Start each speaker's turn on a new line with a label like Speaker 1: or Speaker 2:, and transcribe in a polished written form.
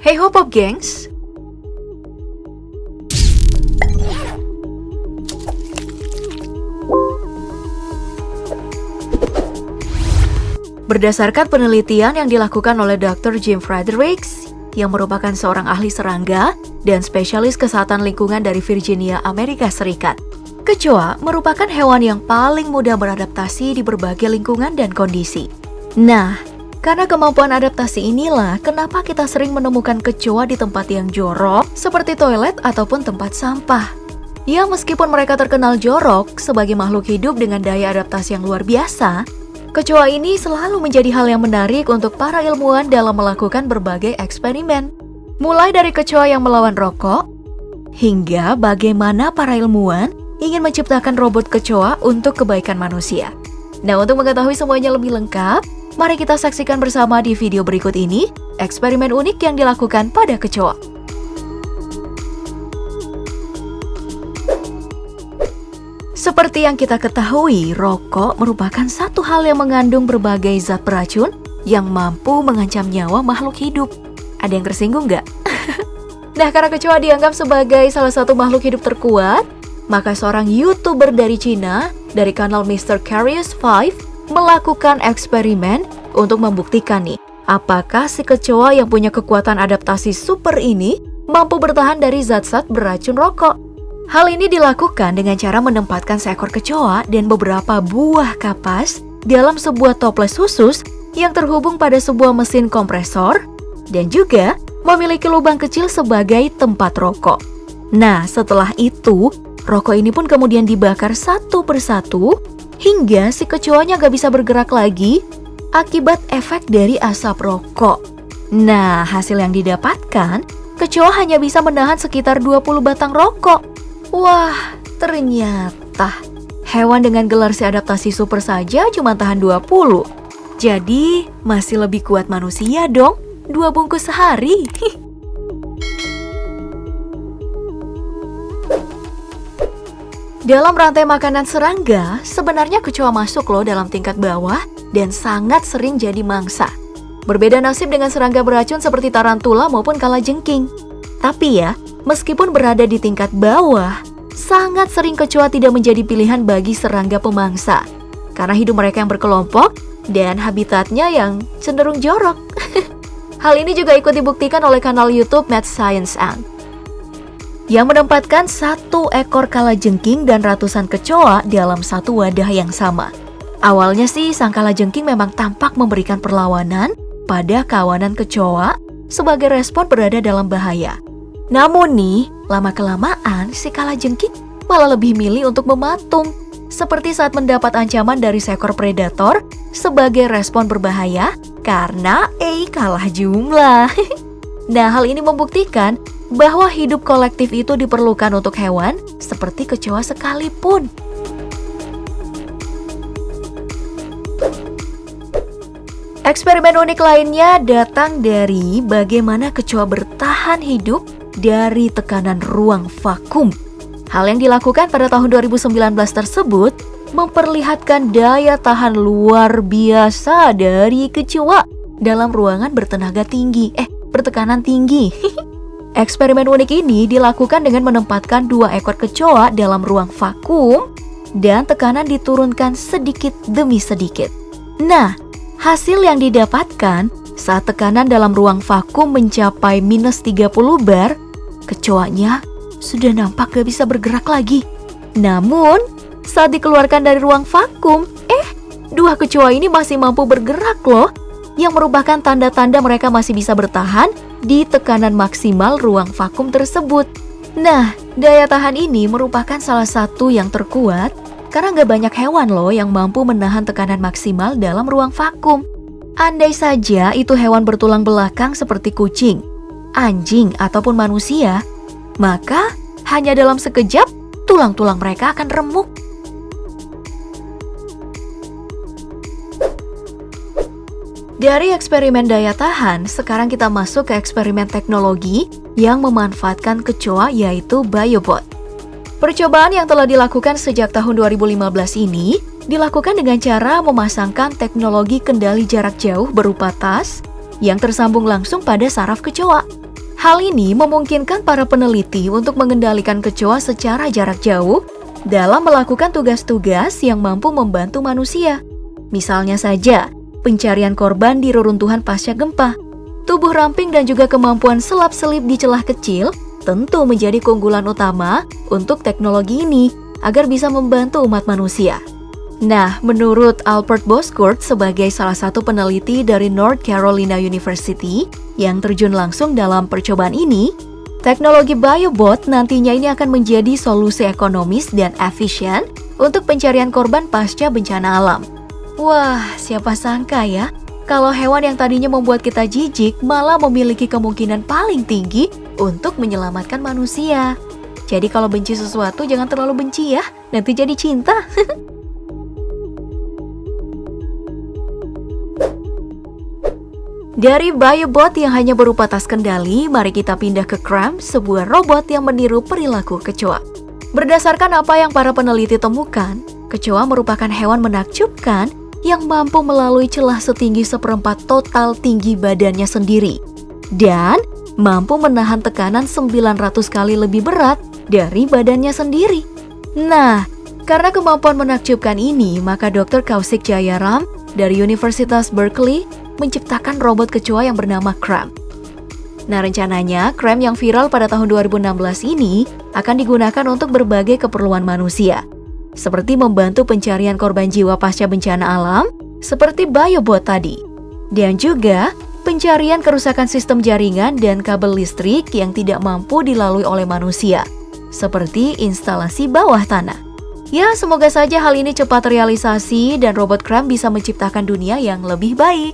Speaker 1: Hey Hopop gengs! Berdasarkan penelitian yang dilakukan oleh Dr. Jim Fredericks, yang merupakan seorang ahli serangga dan spesialis kesehatan lingkungan dari Virginia, Amerika Serikat, kecoa merupakan hewan yang paling mudah beradaptasi di berbagai lingkungan dan kondisi. Nah, karena kemampuan adaptasi inilah kenapa kita sering menemukan kecoa di tempat yang jorok seperti toilet ataupun tempat sampah. Ya, meskipun mereka terkenal jorok sebagai makhluk hidup dengan daya adaptasi yang luar biasa, kecoa ini selalu menjadi hal yang menarik untuk para ilmuwan dalam melakukan berbagai eksperimen. Mulai dari kecoa yang melawan rokok, hingga bagaimana para ilmuwan ingin menciptakan robot kecoa untuk kebaikan manusia. Nah, untuk mengetahui semuanya lebih lengkap, mari kita saksikan bersama di video berikut ini eksperimen unik yang dilakukan pada kecoa. Seperti yang kita ketahui, rokok merupakan satu hal yang mengandung berbagai zat beracun yang mampu mengancam nyawa makhluk hidup. Ada yang tersinggung nggak? Nah, karena kecoa dianggap sebagai salah satu makhluk hidup terkuat, maka seorang YouTuber dari Cina, dari kanal Mr. Curious 5, melakukan eksperimen untuk membuktikan nih, apakah si kecoa yang punya kekuatan adaptasi super ini mampu bertahan dari zat-zat beracun rokok. Hal ini dilakukan dengan cara menempatkan seekor kecoa dan beberapa buah kapas dalam sebuah toples khusus yang terhubung pada sebuah mesin kompresor dan juga memiliki lubang kecil sebagai tempat rokok. Nah, setelah itu, rokok ini pun kemudian dibakar satu persatu hingga si kecoanya gak bisa bergerak lagi akibat efek dari asap rokok. Nah, hasil yang didapatkan, kecoa hanya bisa menahan sekitar 20 batang rokok. Wah, ternyata hewan dengan gelar si adaptasi super saja cuma tahan 20. Jadi, masih lebih kuat manusia dong, 2 bungkus sehari. Dalam rantai makanan serangga, sebenarnya kecoa masuk loh dalam tingkat bawah dan sangat sering jadi mangsa. Berbeda nasib dengan serangga beracun seperti tarantula maupun kalajengking. Tapi ya, meskipun berada di tingkat bawah, sangat sering kecoa tidak menjadi pilihan bagi serangga pemangsa. Karena hidup mereka yang berkelompok dan habitatnya yang cenderung jorok. Hal ini juga ikut dibuktikan oleh kanal YouTube Mad Science Ant, yang menempatkan satu ekor kalajengking dan ratusan kecoa dalam satu wadah yang sama. Awalnya sih sang kalajengking memang tampak memberikan perlawanan pada kawanan kecoa sebagai respon berada dalam bahaya. Namun nih, lama-kelamaan si kalajengking malah lebih milih untuk mematung, seperti saat mendapat ancaman dari seekor predator sebagai respon berbahaya karena kalah jumlah. Nah, hal ini membuktikan bahwa hidup kolektif itu diperlukan untuk hewan seperti kecoa sekalipun. Eksperimen unik lainnya datang dari bagaimana kecoa bertahan hidup dari tekanan ruang vakum. Hal yang dilakukan pada tahun 2019 tersebut memperlihatkan daya tahan luar biasa dari kecoa dalam ruangan bertekanan tinggi. Eksperimen unik ini dilakukan dengan menempatkan 2 ekor kecoa dalam ruang vakum dan tekanan diturunkan sedikit demi sedikit. Nah, hasil yang didapatkan saat tekanan dalam ruang vakum mencapai minus 30 bar, kecoanya sudah nampak gak bisa bergerak lagi. Namun, saat dikeluarkan dari ruang vakum, 2 kecoa ini masih mampu bergerak loh, yang merupakan tanda-tanda mereka masih bisa bertahan di tekanan maksimal ruang vakum tersebut. Nah, daya tahan ini merupakan salah satu yang terkuat karena gak banyak hewan loh yang mampu menahan tekanan maksimal dalam ruang vakum. Andai saja itu hewan bertulang belakang seperti kucing, anjing, ataupun manusia, maka hanya dalam sekejap tulang-tulang mereka akan remuk. Dari eksperimen daya tahan, sekarang kita masuk ke eksperimen teknologi yang memanfaatkan kecoa, yaitu BioBot. Percobaan yang telah dilakukan sejak tahun 2015 ini dilakukan dengan cara memasangkan teknologi kendali jarak jauh berupa tas yang tersambung langsung pada saraf kecoa. Hal ini memungkinkan para peneliti untuk mengendalikan kecoa secara jarak jauh dalam melakukan tugas-tugas yang mampu membantu manusia. Misalnya saja, pencarian korban di reruntuhan pasca gempa. Tubuh ramping dan juga kemampuan selap-selip di celah kecil tentu menjadi keunggulan utama untuk teknologi ini agar bisa membantu umat manusia. Nah, menurut Albert Boscourt sebagai salah satu peneliti dari North Carolina University yang terjun langsung dalam percobaan ini, teknologi BioBot nantinya ini akan menjadi solusi ekonomis dan efisien untuk pencarian korban pasca bencana alam. Wah, siapa sangka ya, kalau hewan yang tadinya membuat kita jijik malah memiliki kemungkinan paling tinggi untuk menyelamatkan manusia. Jadi kalau benci sesuatu jangan terlalu benci ya, nanti jadi cinta. Dari BioBot yang hanya berupa tas kendali, mari kita pindah ke Cram, sebuah robot yang meniru perilaku kecoa. Berdasarkan apa yang para peneliti temukan, kecoa merupakan hewan menakjubkan yang mampu melalui celah setinggi 1/4 total tinggi badannya sendiri dan mampu menahan tekanan 900 kali lebih berat dari badannya sendiri. Nah, karena kemampuan menakjubkan ini, maka Dr. Kaushik Jayaram dari Universitas Berkeley menciptakan robot kecoa yang bernama Cram. Nah, rencananya Cram yang viral pada tahun 2016 ini akan digunakan untuk berbagai keperluan manusia, seperti membantu pencarian korban jiwa pasca bencana alam, seperti BioBot tadi, dan juga pencarian kerusakan sistem jaringan dan kabel listrik yang tidak mampu dilalui oleh manusia, seperti instalasi bawah tanah. Ya, semoga saja hal ini cepat terrealisasi dan robot Cram bisa menciptakan dunia yang lebih baik.